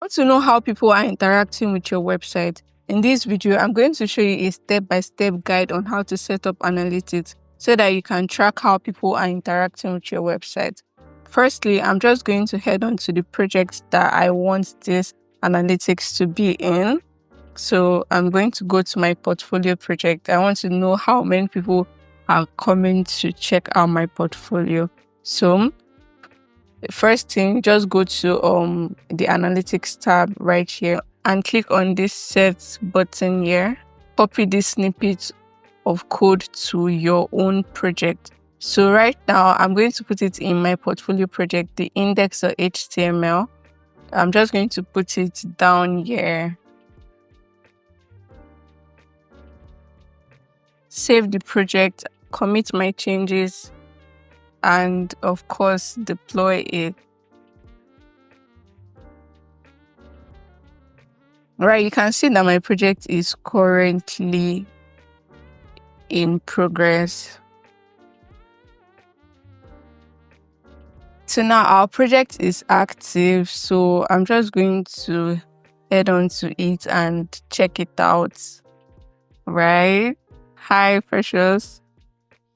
Want to know how people are interacting with your website? In this video, I'm going to show you a step-by-step guide on how to set up analytics so that you can track how people are interacting with your website. Firstly, I'm just going to head on to the project that I want this analytics to be in. So I'm going to go to my portfolio project. I want to know how many people are coming to check out my portfolio. So first thing, just go to the analytics tab right here and click on this set button here. Copy this snippet of code to your own project. So right now I'm going to put it in my portfolio project, the index.html. I'm just going to put it down here. Save the project, commit my changes, and of course deploy it. Right, you can see that my project is currently in progress. So now our project is active, so I'm just going to head on to it and check it out. Right? Hi, Precious.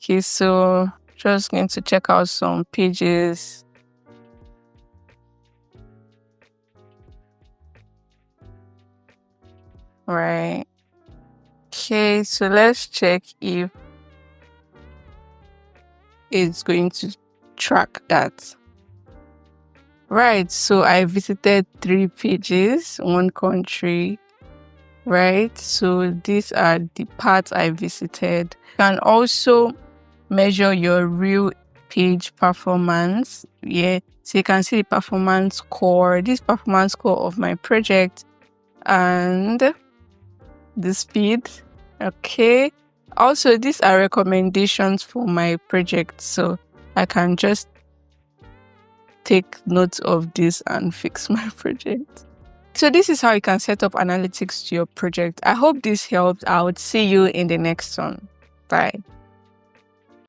Okay, so just going to check out some pages. Right. Okay, so let's check if it's going to track that. Right, so I visited 3 pages, 1 country. Right, so these are the parts I visited. You can also measure your real page performance. Yeah, so you can see the performance score, this performance score of my project, and the speed. Okay, also these are recommendations for my project, so I can just take note of this and fix my project. So this is how you can set up analytics to your project. I hope this helped. I would see you in the next one. Bye.